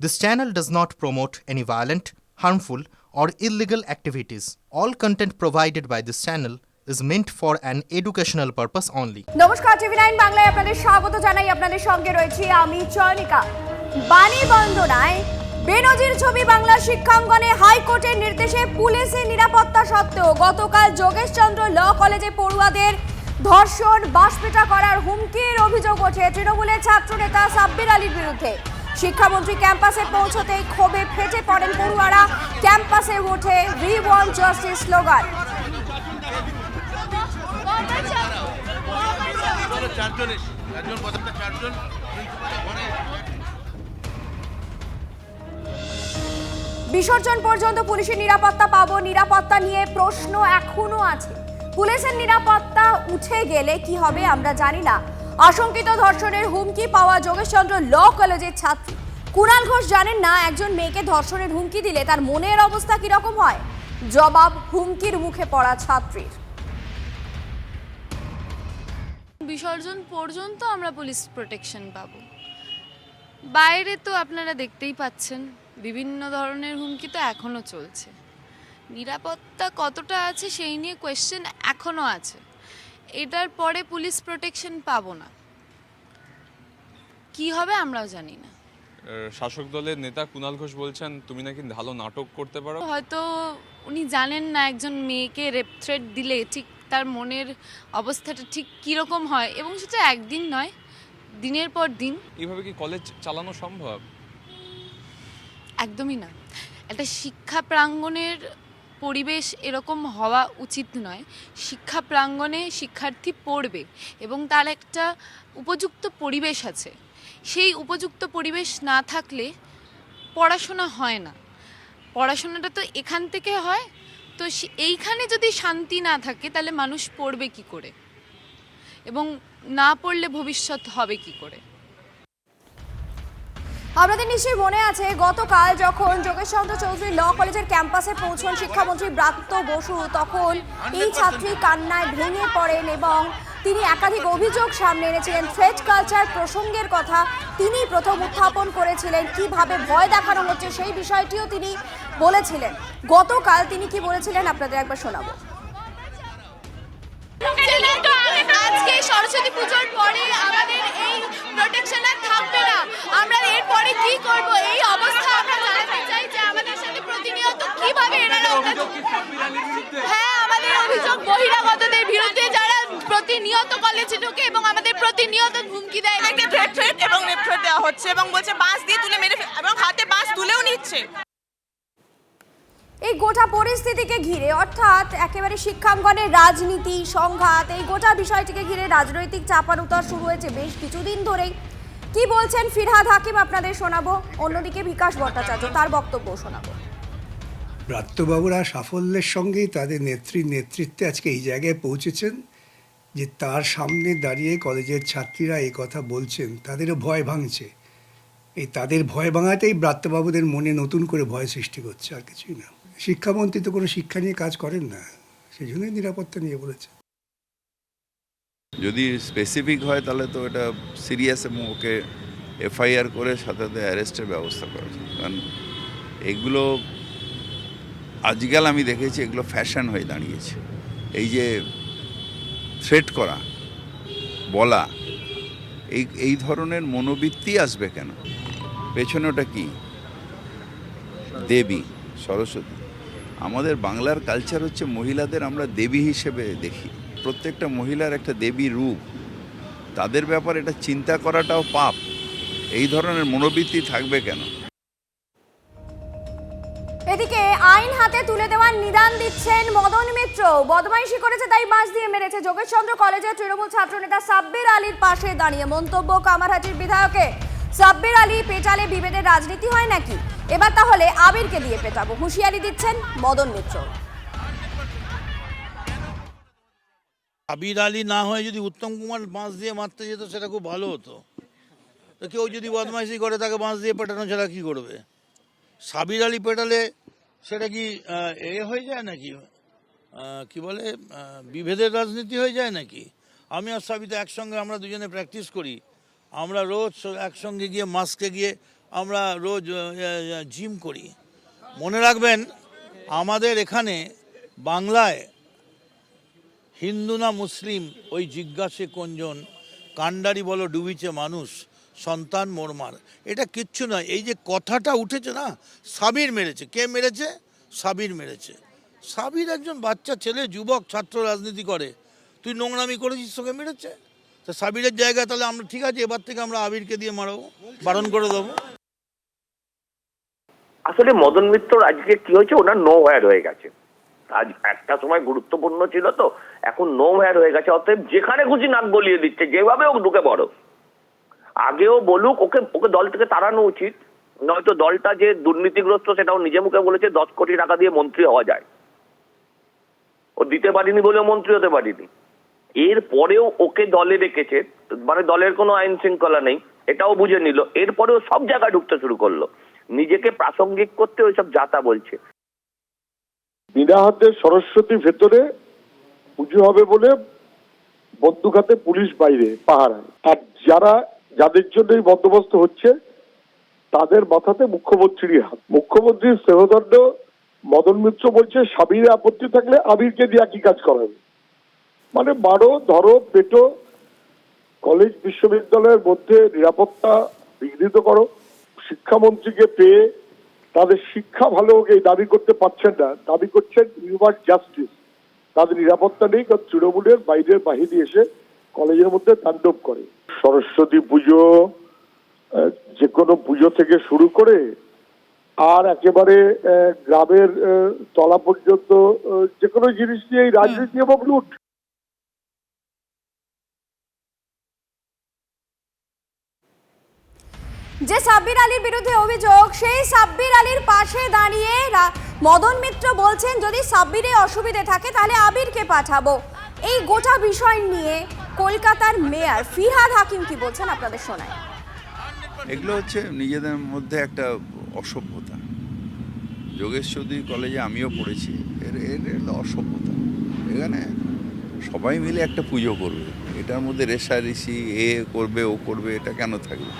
This channel does not promote any violent, harmful, or illegal activities. All content provided by this channel is meant for an educational purpose only. নমস্কার, টিভি9 বাংলায় আপনাদের স্বাগত জানাই। আপনাদের সঙ্গে রয়েছি আমি চয়নিকা। বাণী বন্দনায় বেনজির ছবি বাংলা শিক্ষাঙ্গনে হাইকোর্টের নির্দেশে পুলিশের নিরাপত্তা সত্ত্বেও গতকাল যোগেশচন্দ্র ল কলেজে পড়ুয়াদের ধর্ষণ, বাসপিটা করার হুমকির অভিযোগ ওঠে তৃণমূলের ছাত্রনেতা সাব্বির আলীর বিরুদ্ধে। শিক্ষামন্ত্রী ক্যাম্পাসে পৌঁছতেই ক্ষোভে ফেটে পড়েন পড়ুয়ারা। ক্যাম্পাসে ওঠে উই ওয়ান্ট জাস্টিস স্লোগান। বিসর্জন পর্যন্ত পুলিশের নিরাপত্তা পাবো, নিরাপত্তা নিয়ে প্রশ্ন এখনো আছে। পুলিশের নিরাপত্তা উঠে গেলে কি হবে আমরা জানি না। আশঙ্কিত ধর্ষণের হুমকি পাওয়া যোগেশচন্দ্র ল কলেজের ছাত্রী কুণাল ঘোষ জানেন না একজন মেয়েকে ধর্ষণের হুমকি দিলে তার মনের অবস্থা কিরকম হয়। জবাব হুমকির মুখে পড়া ছাত্রীর। বিসর্জন পর্যন্ত আমরা পুলিশ প্রোটেকশন পাবো, বাইরে তো আপনারা দেখতেই পাচ্ছেন বিভিন্ন ধরনের হুমকি তো এখনো চলছে। নিরাপত্তা কতটা আছে সেই নিয়ে কোয়েশ্চেন এখনো আছে। এটার পরে পুলিশ প্রোটেকশন পাবো না, কি হবে আমরাও জানি না। শাসক দলের নেতা কুণাল ঘোষ বলছেন তুমি নাকি ভালো নাটক করতে পারো। হয়তো উনি জানেন না একজন মেয়েকে রেপ থ্রেট দিলে ঠিক তার মনের অবস্থাটা ঠিক কীরকম হয়, এবং সেটা একদিন নয়, দিনের পর দিন। এইভাবে কি কলেজ চালানো সম্ভব? একদমই না। একটা শিক্ষা প্রাঙ্গণের পরিবেশ এরকম হওয়া উচিত নয়। শিক্ষা প্রাঙ্গণে শিক্ষার্থী পড়বে এবং তার একটা উপযুক্ত পরিবেশ আছে। সেই উপযুক্ত পরিবেশ না থাকলে পড়াশোনা হয় না। পড়াশোনাটা তো এখান থেকে হয়, তো এইখানে যদি শান্তি না থাকে তাহলে মানুষ পড়বে কি করে, এবং না পড়লে ভবিষ্যৎ হবে কি করে। আপনাদের নিশ্চয়ই মনে আছে গতকাল যখন যোগেশচন্দ্র চৌধুরী ল কলেজের ক্যাম্পাসে পৌঁছন শিক্ষামন্ত্রী ব্রাত্য বসু, তখন এই ছাত্রী কান্নায় ভেঙে পড়েন এবং তিনি একাধিক অভিযোগ সামনে এনেছিলেন। থ্রেট কালচার প্রসঙ্গের কথা তিনি প্রথম উত্থাপন করেছিলেন। কিভাবে ভয় দেখানো হচ্ছে সেই বিষয়টিও তিনি বলেছিলেন। গতকাল তিনি কি বলেছিলেন আপনাদের একবার শোনাবো। আজকে সরস্বতী পুজোর পরে আমাদের এই প্রোটেকশন আর থাকবে না। আমরা এরপরে কি করব এই অবস্থা আমরা জানতে চাই যে আমাদের সাথে প্রতিনিয়ত কিভাবে এনারা হ্যাঁ, আমাদের অভিযোগ বহিরাগতদের বিরুদ্ধে যারা প্রতিনিয়ত কলেজে ঢোকে এবং আমাদের প্রতিনিয়ত হুমকি দেয়। এটাকে থ্রেট এবং রেপ থ্রেট দেওয়া হচ্ছে এবং বলছে বাঁশ দিয়ে তুলে মেরে এবং হাতে বাঁশ তুলেও নিচ্ছে। এই গোটা পরিস্থিতিকে ঘিরে অর্থাৎ একেবারে শিক্ষাঙ্গনের রাজনীতি সংঘাত, এই গোটা বিষয়টিকে ঘিরে রাজনৈতিক চাপানুতর শুরু হয়েছে বেশ কিছুদিন ধরেই। কি বলছেন ফিরহাদ হাকিম আপনাদের শোনাবো, অন্যদিকে বিকাশ ভট্টাচার্য তার বক্তব্য শোনাবো। ব্রাত্যবাবুরা সাফল্যের সঙ্গেই তাদের নেতৃত্বে আজকে এই জায়গায় পৌঁছেছেন যে তার সামনে দাঁড়িয়ে কলেজের ছাত্রীরা এই কথা বলছেন, তাদেরও ভয় ভাঙছে। এই তাদের ভয় ভাঙাতেই ব্রাত্যবাবুদের মনে নতুন করে ভয় সৃষ্টি করছে, আর কিছুই না। শিক্ষামন্ত্রী তো কোনো শিক্ষা নিয়ে কাজ করেন না, সেই জন্যই নিরাপত্তা নিয়ে বলেছে। যদি স্পেসিফিক হয় তাহলে তো এটা সিরিয়াস এবং ওকে এফআইআর করে সাথে সাথে অ্যারেস্টের ব্যবস্থা করা যায়। কারণ এগুলো আজকাল আমি দেখেছি এগুলো ফ্যাশন হয়ে দাঁড়িয়েছে। এই যে থ্রেট করা, বলা, এই ধরনের মনোবৃত্তি আসবে কেন? পেছনে ওটা কি? দেবী, সরস্বতী। আমাদের বাংলার কালচার হচ্ছে মহিলাদের আমরা দেবী হিসেবে দেখি। প্রত্যেকটা মহিলার একটা দেবী রূপ, তাদের ব্যাপারে এটা চিন্তা করাটাও পাপ। এই ধরনের মনোবৃত্তি থাকবে কেন? এদিকে আইন হাতে তুলে দেওয়ার নিদান দিচ্ছেন মদন মিত্র। বদমাইশি করেছে তাই বাঁশ দিয়ে মেরেছে। যোগেশচন্দ্র কলেজের তৃণমূল ছাত্রনেতা সাব্বির আলীর পাশে দাঁড়িয়ে মন্তব্য কামারহাটির বিধায়কের। সাব্বির আলী পেটালে বিভেদের রাজনীতি হয় নাকি? এবার তাহলে আবিরকে দিয়ে পেটাবো, হুঁশিয়ারি দিচ্ছেন মদন মিত্র। সাব্বির আলী না হয়ে যদি উত্তম কুমার বাঁশ দিয়ে মারতে যেত সেটা খুব ভালো হতো। তো কেউ যদি বদমাইশি করে তাকে বাঁশ দিয়ে পেটানো ছাড়া কী করবে? সাব্বির আলী পেটালে সেটা কি হয়ে যায় নাকি, কি বলে, বিভেদের রাজনীতি হয়ে যায় নাকি? আমি আর সাবিতা একসঙ্গে আমরা দুজনে প্র্যাকটিস করি। আমরা রোজ একসঙ্গে গিয়ে মাস্কে গিয়ে আমরা রোজ জিম করি। মনে রাখবেন আমাদের এখানে বাংলায় হিন্দু না মুসলিম ওই জিজ্ঞাসে কোনজন, কাণ্ডারি বলো ডুবিছে মানুষ, সন্তান মোরমার, এটা কিচ্ছু নয়। এই যে কথাটা উঠেছে না, সাবির মেরেছে। কে মেরেছে? সাবির মেরেছে। সাবির একজন বাচ্চা ছেলে, যুবক, ছাত্র রাজনীতি করে। তুই নোংরামি করেছিস, তোকে মেরেছে। তো সাবিরের জায়গায় তাহলে আমরা ঠিক আছে, এবার থেকে আমরা আবিরকে দিয়ে মারাবো, বারণ করে দেবো। আসলে মদন মিত্রর আজকে কি হয়েছে, ওনার নো হেয়ার হয়ে গেছে। আজ একটা সময় গুরুত্বপূর্ণ ছিল, তো এখন নো হেয়ার হয়ে গেছে। অতএব যেখানে খুশি নাক গলিয়ে দিচ্ছে, যেভাবে ও ঢুকে পড়ো। আগেও বলুক, ওকে ওকে দল থেকে তাড়ানো উচিত, নয়তো দলটা যে দুর্নীতিগ্রস্ত সেটাও নিজে মুখে বলেছে। 10 কোটি টাকা দিয়ে মন্ত্রী হওয়া যায়, ও দিতে পারিনি বলেও মন্ত্রী হতে পারিনি। এরপরেও ওকে দলে রেখেছে, মানে দলের কোনো আইন শৃঙ্খলা নেই এটাও বুঝে নিল। এরপরেও সব জায়গায় ঢুকতে শুরু করলো, নিজেকে প্রাসঙ্গিক করতে ওইসব যাতা বলছে। বিনা হাতে সরস্বতী ভেতরে পুজো হবে বলে বন্দুক হাতে পুলিশ বাইরে পাহারায়, আর যাদের জন্য এই বন্দোবস্ত হচ্ছে তাদের মাথাতে মুখ্যমন্ত্রীর হাত। মুখ্যমন্ত্রীর স্নেহদণ্ড মদন মিত্র বলছে সাবিরে আপত্তি থাকলে আবিরকে দিয়ে একই কাজ করাবে। মানে মারো, ধরো, পেটো, কলেজ বিশ্ববিদ্যালয়ের মধ্যে নিরাপত্তা বিঘ্নিত করো। শিক্ষামন্ত্রীকে পেয়ে তাদের শিক্ষা ভালো হোক এই দাবি করতে পারছেন না, দাবি করছেন হিউম্যান জাস্টিস। তাদের নিরাপত্তা নেই, কারণ তৃণমূলের বাইরের বাহিনী এসে কলেজের মধ্যে তাণ্ডব করে। সরস্বতী পুজো, যে কোনো পুজো থেকে শুরু করে আর একেবারে গ্রামের তলা পর্যন্ত যে কোনো জিনিস নিয়ে এই রাজনীতি এবং লুট। যে সাব্বির আলীর বিরুদ্ধে অভিযোগ, সেই সাব্বির আলীর পাশে দাঁড়িয়ে মদন মিত্র বলছেন যদি সাব্বিরে অসুবিধে থাকে তাহলে আবিরকে পাঠাবো। এই গোটা বিষয় নিয়ে কলকাতার মেয়র ফিরহাদ হাকিম কি বলছেন আপনাদের শোনায়। এগুলো হচ্ছে নিজেদের মধ্যে একটা অসভ্যতা। যোগেশ চৌধুরী কলেজে আমিও পড়েছি, এর অসভ্যতা। এখানে সবাই মিলে একটা পুজো করবে, এটার মধ্যে রেষারেষি এ করবে ও করবে, এটা কেন থাকবে?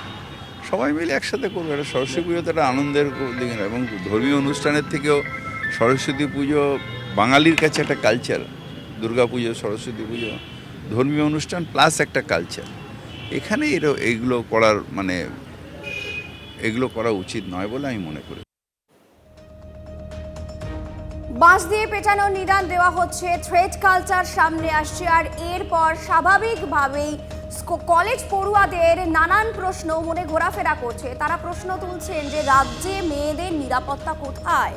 সবাই মিলে একসাথে করবে। এটা সরস্বতী পুজো তো একটা আনন্দের দিন, এবং ধর্মীয় অনুষ্ঠানের থেকেও সরস্বতী পুজো বাঙালির কাছে একটা কালচার। দুর্গা পুজো, সরস্বতী পুজো ধর্মীয় অনুষ্ঠান প্লাস একটা কালচার। এখানে এইগুলো করার এগুলো করা উচিত নয় বলে আমি মনে করি। বাঁশ দিয়ে পেটানোর নিদান দেওয়া হচ্ছে, থ্রেড কালচার সামনে আসছে, আর এরপর স্বাভাবিকভাবেই কলেজ পড়ুয়াদের নানান প্রশ্ন মনে ঘোরাফেরা করছে। তারা প্রশ্ন তুলছেন যে রাজ্যে মেয়েদের নিরাপত্তা কোথায়।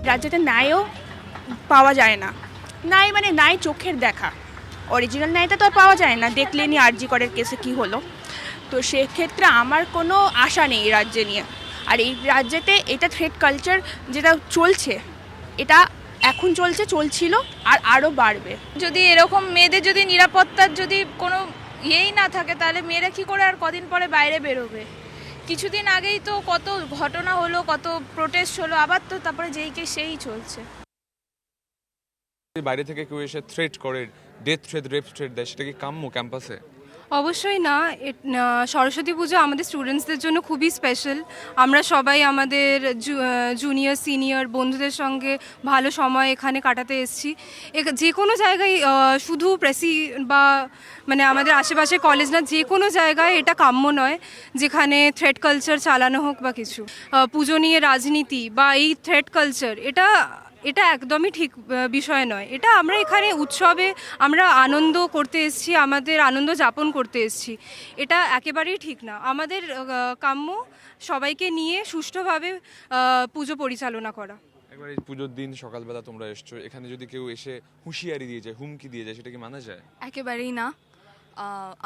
রাজ্যতে ন্যায়ও পাওয়া যায় না, নাই চোখের দেখা। অরিজিনাল ন্যায়টা তো আর পাওয়া যায় না, দেখলেনি আরজি করের কেসে কি হলো। তো সেক্ষেত্রে আমার কোনো আশা নেই এই রাজ্যে নিয়ে। আর এই রাজ্যেতে এটা থ্রেড কালচার যেটা চলছে, এটা এখন চলছিল আর আরও বাড়বে। যদি এরকম মেয়েদের যদি নিরাপত্তার যদি কোনো ইয়েই না থাকে, তাহলে মেয়েরা কী করে আর কদিন পরে বাইরে বেরোবে? কিছুদিন আগেই তো কত ঘটনা হলো, কত প্রোটেস্ট হলো, আবার তো তারপরে যেই কে সেই চলছে। বাইরে থেকে কেউ এসে থ্রেট করে, ডেথ থ্রেট, রেপ থ্রেট দেয়, সেটা কি কাম্য ক্যাম্পাসে? অবশ্যই না। সরস্বতী পুজো আমাদের স্টুডেন্টসদের জন্য খুবই স্পেশাল। আমরা সবাই আমাদের জুনিয়র সিনিয়র বন্ধুদের সঙ্গে ভালো সময় এখানে কাটাতে এসেছি। যে কোনো জায়গায়, শুধু প্রেসি বা আমাদের আশেপাশে কলেজ না, যে কোনো জায়গায় এটা কাম্য নয় যেখানে থ্রেড কালচার চালানো হোক বা কিছু। পুজো নিয়ে রাজনীতি বা এই থ্রেড কালচার, এটা একদমই ঠিক বিষয় নয়। এটা আমরা এখানে উৎসবে আমরা আনন্দ করতে এসেছি, আমাদের আনন্দ যাপন করতে এসেছি। এটা একেবারেই ঠিক না। আমাদের কাম্য সবাইকে নিয়ে সুষ্ঠুভাবে পুজো পরিচালনা করা। একবার এই পুজোর দিন সকালবেলা তোমরা এসছো, এখানে যদি কেউ এসে হুঁশিয়ারি দিয়ে যায়, হুমকি দিয়ে যায়, সেটা কি মানা যায়? একেবারেই না।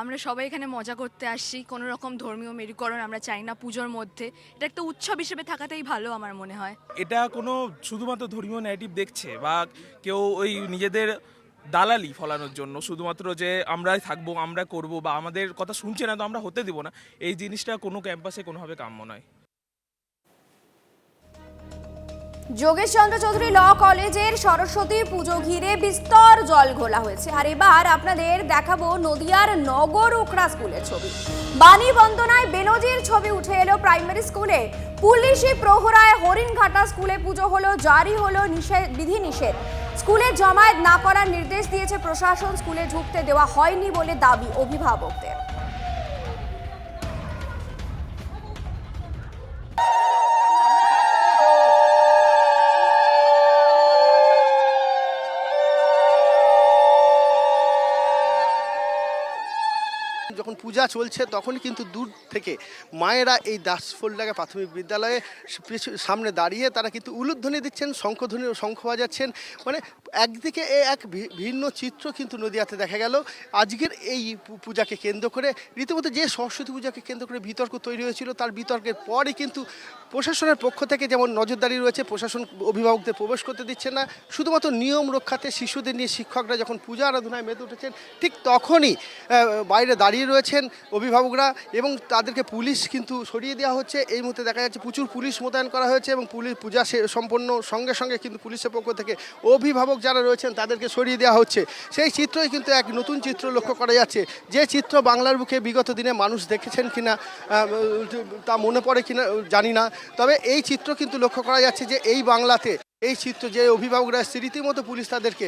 আমরা সবাই এখানে মজা করতে আসছি, কোনো রকম ধর্মীয় মেরুকরণ আমরা চাই না পুজোর মধ্যে। এটা একটা উৎসব হিসেবে থাকাটাই ভালো আমার মনে হয়। এটা কোনো শুধুমাত্র ধর্মীয় ন্যারেটিভ দেখছে বা কেউ ওই নিজেদের দালালি ফলানোর জন্য শুধুমাত্র যে আমরাই থাকবো, আমরা করব বা আমাদের কথা শুনছে না তো আমরা হতে দিব না, এই জিনিসটা কোনো ক্যাম্পাসে কোনোভাবে কাম্য নয়। যোগেশচন্দ্র চৌধুরী ল কলেজের সরস্বতী পুজো ঘিরে বিস্তর জল ঘোলা হয়েছে। আর এবার আপনাদের দেখাবো নদিয়ার নগর উখড়া স্কুলের ছবি। বাণী বন্দনায় বেনজির ছবি উঠে এলো প্রাইমারি স্কুলে। পুলিশি প্রহরায় হরিণঘাটা স্কুলে পুজো হলো, জারি হলো বিধিনিষেধ। স্কুলে জমায়েত না করার নির্দেশ দিয়েছে প্রশাসন। স্কুলে ঢুকতে দেওয়া হয়নি বলে দাবি অভিভাবকদের। যখন পূজা চলছে তখন কিন্তু দূর থেকে মায়েরা এই দাসফুলডাঙ্গা প্রাথমিক বিদ্যালয়ে সামনে দাঁড়িয়ে তারা কিন্তু উলুধ্বনি দিচ্ছেন, শঙ্খ বাজাচ্ছেন। মানে একদিকে এক ভিন্ন চিত্র কিন্তু নদিয়াতে দেখা গেল। আজকের এই পূজাকে কেন্দ্র করে রীতিমতো যে সরস্বতী পূজাকে কেন্দ্র করে বিতর্ক তৈরি হয়েছিল, তার বিতর্কের পরই কিন্তু প্রশাসনের পক্ষ থেকে যেমন নজরদারি রয়েছে, প্রশাসন অভিভাবকদের প্রবেশ করতে দিচ্ছে না। শুধুমাত্র নিয়ম রক্ষাতে শিশুদের নিয়ে শিক্ষকরা যখন পূজা আরাধনায় মেতে উঠেছেন, ঠিক তখনই বাইরে দাঁড়িয়ে রয়েছেন অভিভাবকরা এবং তাদেরকে পুলিশ কিন্তু সরিয়ে দেওয়া হচ্ছে। এই মুহূর্তে দেখা যাচ্ছে প্রচুর পুলিশ মোতায়েন করা হয়েছে এবং পূজা সম্পন্ন সঙ্গে সঙ্গে কিন্তু পুলিশের পক্ষ থেকে অভিভাবক যারা রয়েছেন তাদেরকে সরিয়ে দেওয়া হচ্ছে। সেই চিত্রই কিন্তু এক নতুন চিত্র লক্ষ্য করা যাচ্ছে, যে চিত্র বাংলার বুকে বিগত দিনে মানুষ দেখেছেন কিনা তা মনে পড়ে কিনা জানি না, তবে এই চিত্র কিন্তু লক্ষ্য করা যাচ্ছে যে এই বাংলাতে এই চিত্র যে অভিভাবকরা রীতিমতো পুলিশ তাদেরকে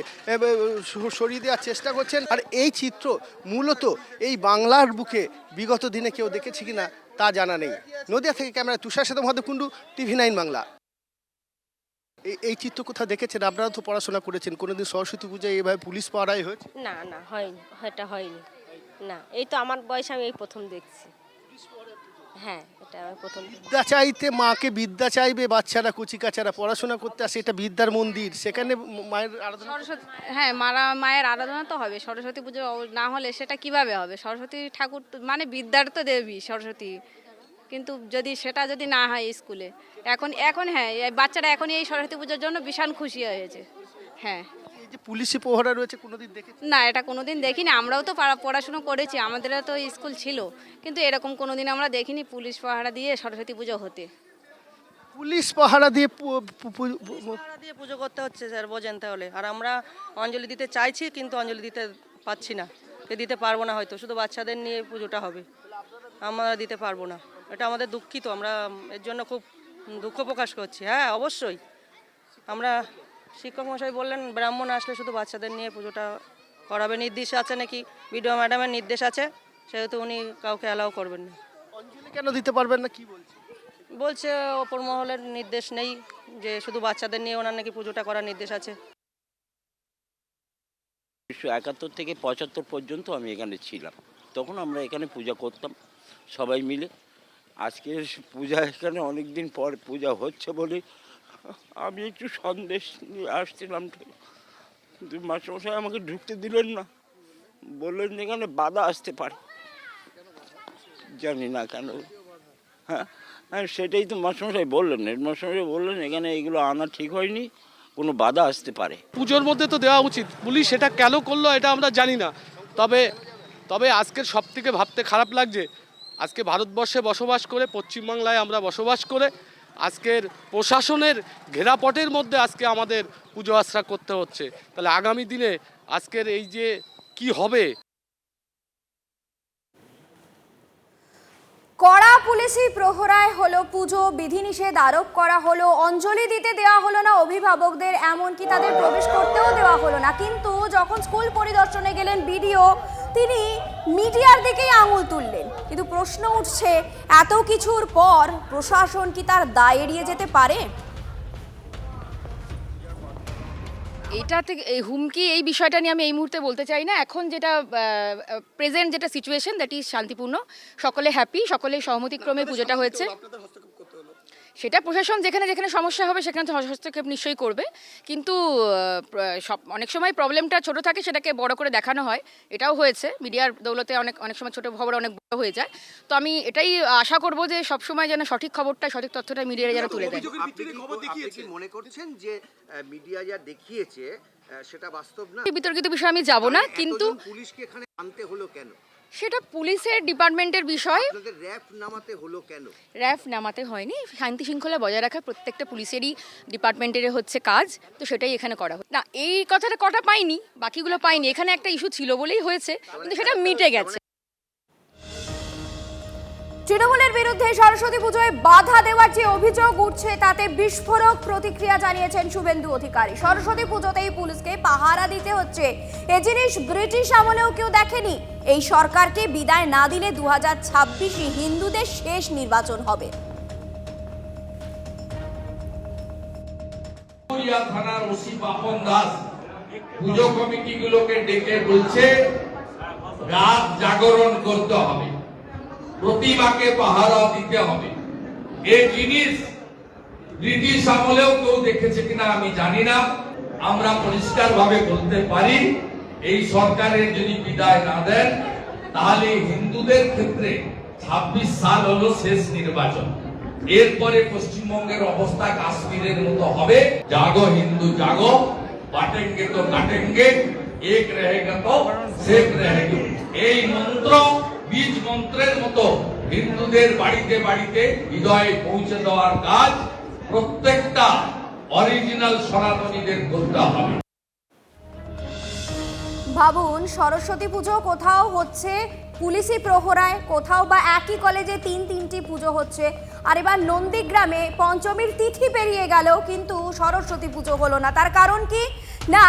সরিয়ে দেওয়ার চেষ্টা করছেন। আর এই চিত্র মূলত এই বাংলার বুকে বিগত দিনে কেউ দেখেছে কিনা তা জানা নেই। নদিয়া থেকে ক্যামেরা তুষার সাথে মহাদেব কুণ্ডু, TV9 বাংলা। এই চিত্র কোথাও দেখেছেন? আপনারা তো পড়াশোনা করেছেন, কোনোদিন সরস্বতী পূজায় এইভাবে পুলিশ পাহারায় হয়েছে? না না, হয়নি, এটা হয়নি। না, এই তো আমার বয়সে আমি এই প্রথম দেখছি। হ্যাঁ, এটা আমি প্রথম। বিদ্যা চাইতে মাকে বিদ্যা চাইবে, বাচ্চারা কচিকাচারা পড়াশোনা করতে আসে, এটা বিদ্যার মন্দির, সেখানে মায়ের আরাধনা। সরস্বতী, হ্যাঁ, মায়ের আরাধনা তো হবে। সরস্বতী পুজো না হলে সেটা কিভাবে হবে? সরস্বতী ঠাকুর মানে বিদ্যার তো দেবী সরস্বতী, কিন্তু সেটা যদি না হয় স্কুলে এখন হ্যাঁ, বাচ্চারা এখন এই সরস্বতী পুজোর জন্য ভীষণ খুশি হয়েছে। হ্যাঁ, এই যে পুলিশি প্রহরা রয়েছে, কোনোদিন দেখেছি না, এটা কোনোদিন দেখিনি। আমরাও তো পড়াশুনো করেছি, আমাদেরও তো স্কুল ছিল, কিন্তু এরকম কোনোদিন আমরা দেখিনি পুলিশ পাহারা দিয়ে সরস্বতী পুজো হতে। পুলিশ পাহারা দিয়ে পুজো করতে হচ্ছে স্যার, বোঝেন তাহলে। আর আমরা অঞ্জলি দিতে চাইছি কিন্তু অঞ্জলি দিতে পাচ্ছি না, দিতে পারবো না, হয়তো শুধু বাচ্চাদের নিয়ে পুজোটা হবে, আমরা দিতে পারবো না। এটা আমাদের দুঃখিত, আমরা এর জন্য খুব দুঃখ প্রকাশ করছি। হ্যাঁ, অবশ্যই আমরা শিক্ষক মশাই বললেন ব্রাহ্মণ আসলে শুধু বাচ্চাদের নিয়ে পুজোটা করাবে, নির্দেশ আছে নাকি, বিডিও ম্যাডামের নির্দেশ আছে, সেহেতু উনি কাউকে অ্যালাউ করবেন না। অঞ্জলি কেন দিতে পারবেন না, কি বলছে ওপর মহলের নির্দেশ নেই, যে শুধু বাচ্চাদের নিয়ে ওনার নাকি পুজোটা করার নির্দেশ আছে। 1971 থেকে 75 পর্যন্ত আমি এখানে ছিলাম, তখন আমরা এখানে পূজা করতাম সবাই মিলে। আজকে পূজা এখানে অনেক দিন পর পূজা হচ্ছে বলে আমি একটু সন্দেশ নিয়ে আসছিলাম, কিন্তু মাস্টারমশাই আমাকে ঢুকতে দিলেন না, বললেন এখানে বাধা আসতে পারে, জানি না কেন। হ্যাঁ, সেটাই তো মাস্টারমশাই বললেন, হেডমাস্টারমশাই বললেন এখানে এগুলো আনা ঠিক হয়নি, কোনো বাধা আসতে পারে। পুজোর মধ্যে তো দেওয়া উচিত, পুলিশ সেটা কেন করলো এটা আমরা জানি না। তবে আজকের সব থেকে ভাবতে খারাপ লাগছে, আজকে ভারতবর্ষে বসবাস করে, পশ্চিমবাংলায় আমরা বসবাস করে, আজকের প্রশাসনের ঘেরাপটের মধ্যে আজকে আমাদের পুজো আশ্রা করতে হচ্ছে। তাহলে আগামী দিনে আজকের এই যে কি হবে। কড়া পুলিশি প্রহরায় হলো পুজো, বিধিনিষেধ আরোপ করা হলো, অঞ্জলি দিতে দেওয়া হলো না অভিভাবকদের, এমনকি তাদের প্রবেশ করতেও দেওয়া হলো না। কিন্তু যখন স্কুল পরিদর্শনে গেলেন বিডিও, তিনি মিডিয়ার দিকেই আঙুল তুললেন। কিন্তু প্রশ্ন উঠছে, এত কিছুর পর প্রশাসন কি তার দায় এড়িয়ে যেতে পারে? এইটা থেকে এই হুমকি, এই বিষয়টা নিয়ে আমি এই মুহূর্তে বলতে চাই না। এখন যেটা প্রেজেন্ট যেটা সিচুয়েশন, দ্যাট ইজ শান্তিপূর্ণ, সকলে হ্যাপি, সকলে সহমতিক্রমে পুজোটা হয়েছে। সেটা প্রশাসন যেখানে যেখানে সমস্যা হবে সেখানে তো হস্তক্ষেপ নিশ্চয়ই করবে, কিন্তু অনেক সময় প্রবলেমটা ছোট থাকে, সেটাকে বড় করে দেখানো হয়, এটাও হয়েছে মিডিয়ার দৌলতে। অনেক সময় ছোট খবর অনেক বড় হয়ে যায়। তো আমি এটাই আশা করব যে সবসময় যেন সঠিক খবরটা, সঠিক তথ্যটা মিডিয়ায় যেন তুলে দেয়। মনে করছেন যে মিডিয়া যা দেখিয়েছে সেটা বাস্তব না? বিতর্কিত বিষয় আমি যাব না, কিন্তু পুলিশকে এখানে আনতে হলো কেন? সেটা পুলিশের ডিপার্টমেন্টের বিষয়। র্যাফ নামাতে হলো কেন? র্যাফ নামাতে হয়নি, শান্তি শৃঙ্খলা বজায় রাখা প্রত্যেকটা পুলিশেরই ডিপার্টমেন্টের হচ্ছে কাজ, তো সেটাই এখানে করা হয় না। এই কথাটা কটা পাইনি, বাকিগুলো পাইনি। এখানে একটা ইস্যু ছিল বলেই হয়েছে, কিন্তু সেটা মিটে গেছে। তৃণমূলের বিরুদ্ধে সরস্বতী পুজোয় বাধা দেওয়ার যে অভিযোগ উঠছে তাতে বিস্ফোরক প্রতিক্রিয়া জানিয়েছেন শুভেন্দু অধিকারী। সরস্বতী পুজোতেই পুলিশকে পাহারা দিতে হচ্ছে, এ জিনিস ব্রিটিশ আমলেও কেউ দেখেনি। এই সরকারকে বিদায় না দিলে 2026 হিন্দুদের শেষ নির্বাচন হবে। থানার ওসি পাপন দাস পুজো কমিটিগুলোকে ডেকে বলছে রাত জাগরণ করতে হবে, প্রতিমাকে পাহারা দিতে হবে। এই জিনিস ব্রিটিশ আমলেও কেউ দেখেছে কিনা আমি জানি না। আমরা পরিষ্কার ভাবে বলতে পারি, এই সরকারের যদি বিদায় না দেন তাহলে হিন্দুদের ক্ষেত্রে 26 সাল হলো শেষ নির্বাচন। এরপরে পশ্চিমবঙ্গের অবস্থা কাশ্মীরের মতো হবে। জাগো হিন্দু জাগো, বাটেঙ্গে তো কাটেঙ্গে, এক রহেগা তো শেখ রহেগা। এই মন্ত্র বীজ মন্ত্রের মতো হিন্দুদের বাড়িতে বাড়িতে হৃদয়ে পৌঁছে দেওয়ার কাজ প্রত্যেকটা অরিজিনাল সনাতনীদের করতে হবে। ভাবুন, সরস্বতী পুজো কোথাও হচ্ছে পুলিশি প্রহরায়, কোথাও বা একই কলেজে তিনটি পুজো হচ্ছে। আর এবার নন্দীগ্রামে পঞ্চমীর তিথি পেরিয়ে গেল কিন্তু সরস্বতী পুজো হলো না। তার কারণ কি না,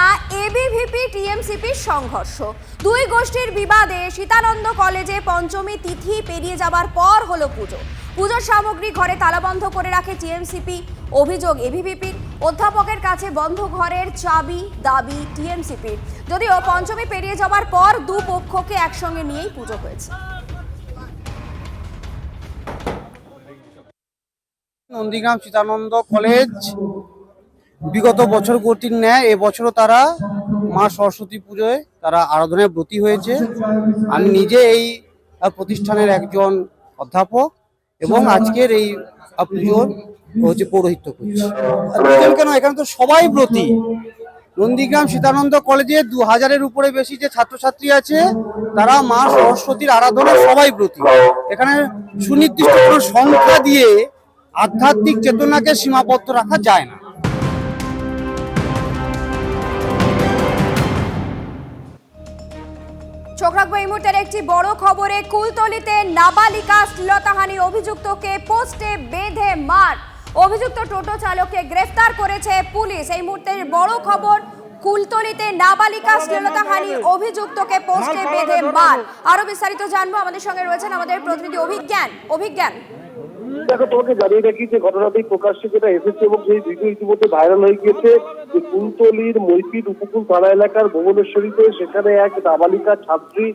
এবিভিপি টিএমসিপির সংঘর্ষ। দুই গোষ্ঠীর বিবাদে সীতানন্দ কলেজে পঞ্চমী তিথি পেরিয়ে যাবার পর হলো পুজো। পুজোর সামগ্রী ঘরে তালাবন্ধ করে রাখে টিএমসিপি। অভিযোগ এবিভিপির। অধ্যাপকের কাছে বন্ধ ঘরের চাবি দাবি টিএমসিপির। যদিও পঞ্চমী পেরিয়ে যাওয়ার পর দুপক্ষকে একসঙ্গে নিয়েই পুজো হয়েছে। নন্দীগ্রাম সীতানন্দ কলেজ বিগত বছরগুলোর ন্যায় এবছরও তারা মা সরস্বতী পুজোয় তারা আরাধনায় ব্রতী হয়েছে। আমি নিজে এই প্রতিষ্ঠানের একজন অধ্যাপক এবং আজকের এই পুজোর পৌরোহিত্য করছি। কেন, এখানে তো সবাই ব্রতী। নন্দীগ্রাম সীতানন্দ কলেজে 2000-এর উপরে বেশি যে ছাত্রছাত্রী আছে তারা মা সরস্বতীর আরাধনায় সবাই ব্রতী। এখানে সুনির্দিষ্ট কোনো সংখ্যা দিয়ে আধ্যাত্মিক চেতনাকে সীমাবদ্ধ রাখা যায় না। চোখ রাখবো এই মুহূর্তের একটি বড় খবরে। কুলতলিতে নাবালিকা শ্লীলতাহানি অভিযুক্তকে পোস্টে বেঁধে মার। অভিযুক্ত টোটো চালককে গ্রেফতার করেছে পুলিশ। এই মুহূর্তের বড় খবর, কুলতলিতে নাবালিকা শ্লীলতাহানি অভিযুক্তকে পোস্টে বেঁধে মার। আরো বিস্তারিত জানবো, আমাদের সঙ্গে রয়েছেন আমাদের প্রতিনিধি অভিজ্ঞান। দেখো, তোমাকে জানিয়ে রাখি যে ঘটনাটি প্রকাশ্যে যেটা এসেছে এবং সেই ভিডিও ইতিমধ্যে ভাইরাল হয়ে গিয়েছে যে কুলতলির মৈপিট উপকূল থানা এলাকার ভুবনেশ্বরীতে সেখানে এক নাবালিকা ছাত্রী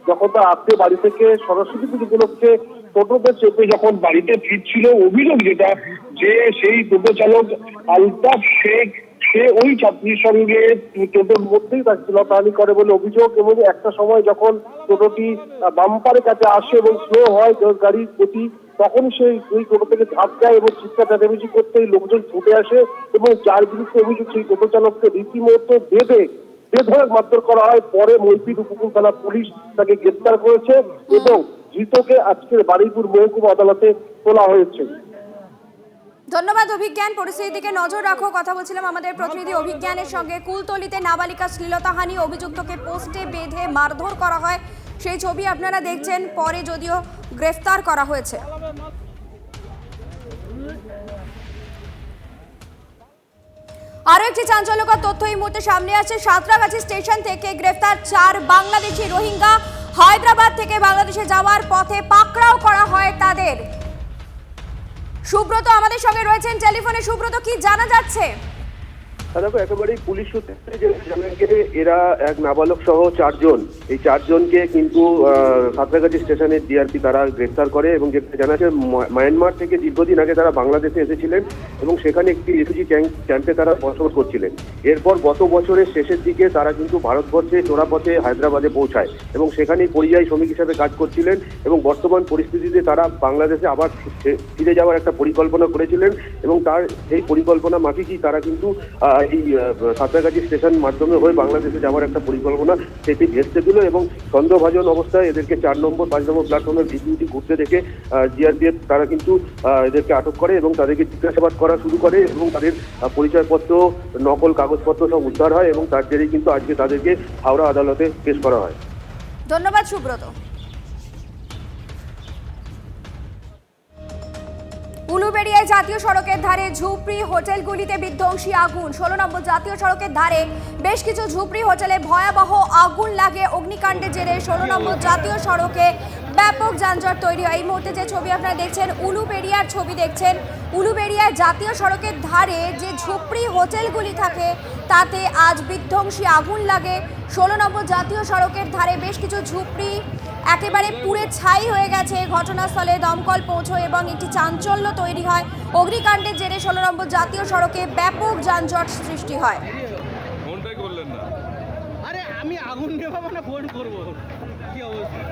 যখন তার আত্মীয় বাড়ি থেকে সরস্বতী পুজো উপলক্ষে টোটোতে চেপে যখন বাড়িতে ফিরছিল, অভিযোগ যেটা যে সেই টোটো চালক আলতাফ শেখ সে ওই ছাত্রীর সঙ্গে টোটোর মধ্যেই তার শ্লীলতাহানি করে বলে অভিযোগ। এবং একটা সময় যখন টোটোটি বাম্পারের কাছে আসে এবং স্লো হয় গাড়ির গতি, তখন সেই ওই টোটো থেকে ঝাঁপ দেয় এবং চিৎকার চেঁচামেচি করতেই লোকজন ছুটে আসে এবং যার বিরুদ্ধে অভিযোগ সেই টোটো চালককে রীতিমতো বেধড়ক মারধর করা হয়। পরে মৈপিট উপকূল থানা পুলিশ তাকে গ্রেফতার করেছে এবং ধৃতকে আজকের বারুইপুর মহকুমা আদালতে তোলা হয়েছে। ধন্যবাদ অভিজ্ঞান। পরিস্থিতির দিকে নজর রাখো। কথা বলছিলাম আমাদের প্রতিনিধি অভিজ্ঞানের সঙ্গে। কুলতলিতে নাবালিকা শ্লীলতাহানি অভিযুক্তকে পোস্টে বেঁধে মারধর করা হয়, সেই ছবি আপনারা দেখছেন। পরে যদিও গ্রেফতার করা হয়েছে। আরো একটি চাঞ্চল্যকর তথ্য এই মুহূর্তে সামনে আসছে। সাঁতরাগাছি স্টেশন থেকে গ্রেফতার 4 বাংলাদেশি রোহিঙ্গা। হায়দ্রাবাদ থেকে বাংলাদেশে যাওয়ার পথে পাকড়াও করা হয় তাদের। সুব্রত আমাদের সঙ্গে রয়েছেন টেলিফোনে। সুব্রত, কি জানা যাচ্ছে? দেখো, একেবারেই পুলিশ সূত্রে জানা গেছে এরা এক নাবালক সহ 4 জন, এই 4 জনকে কিন্তু সাঁতরাগাছি স্টেশনের ডিআরপি তারা গ্রেফতার করে এবং যেটা জানা যায় মায়ানমার থেকে দীর্ঘদিন আগে তারা বাংলাদেশে এসেছিলেন এবং সেখানে একটি রিফিউজি ক্যাম্পে তারা বসবাস করছিলেন। এরপর গত বছরের শেষের দিকে তারা কিন্তু ভারতবর্ষে চোরাপথে হায়দ্রাবাদে পৌঁছায় এবং সেখানেই পরিযায়ী শ্রমিক হিসাবে কাজ করছিলেন এবং বর্তমান পরিস্থিতিতে তারা বাংলাদেশে আবার ফিরে যাওয়ার একটা পরিকল্পনা করেছিলেন এবং তার সেই পরিকল্পনা মাফিকই তারা কিন্তু এই সাঁতরাগাছি স্টেশন মাধ্যমে হয়ে বাংলাদেশে যাওয়ার একটা পরিকল্পনা সেটি ভেস্তে দিল এবং সন্দেহভাজন অবস্থায় এদেরকে 4 নম্বর 5 নম্বর প্ল্যাটফর্মের ভিডিওটি ঘুরতে দেখে জিআরপিএফ তারা কিন্তু এদেরকে আটক করে এবং তাদেরকে জিজ্ঞাসাবাদ করা শুরু করে এবং তাদের পরিচয়পত্র, নকল কাগজপত্র সব উদ্ধার হয় এবং তার জেরেই কিন্তু আজকে তাদেরকে হাওড়া আদালতে পেশ করা হয়। ধন্যবাদ সুব্রত। উলুবেড়িয়ায় জাতীয় সড়কের ধারে ঝুপড়ি হোটেলগুলিতে বিধ্বংসী আগুন। 16 নম্বর জাতীয় সড়কের ধারে বেশ কিছু ঝুপড়ি হোটেলে ভয়াবহ আগুন লাগে। অগ্নিকাণ্ডের জেরে 16 নম্বর জাতীয় সড়কে ব্যাপক যানজট তৈরি হয়। এই মুহূর্তে যে ছবি আপনারা দেখছেন উলুবেড়িয়ার ছবি দেখছেন। উলুবেড়িয়ায় জাতীয় সড়কের ধারে যে ঝুপড়ি হোটেলগুলি থাকে তাতে আজ বিধ্বংসী আগুন লাগে। 16 নম্বর জাতীয় সড়কের ধারে বেশ কিছু ঝুপড়ি একেবারে পুড়ে ছাই হয়ে গেছে। ঘটনাস্থলে দমকল পৌঁছয় এবং একটি চাঞ্চল্য তৈরি হয়। অগ্নিকাণ্ডের জেরে 16 নম্বর জাতীয় সড়কে ব্যাপক যানজট সৃষ্টি হয়। আরে আমি আগুন নেভাবো না ফোন করবো, কি অবস্থা?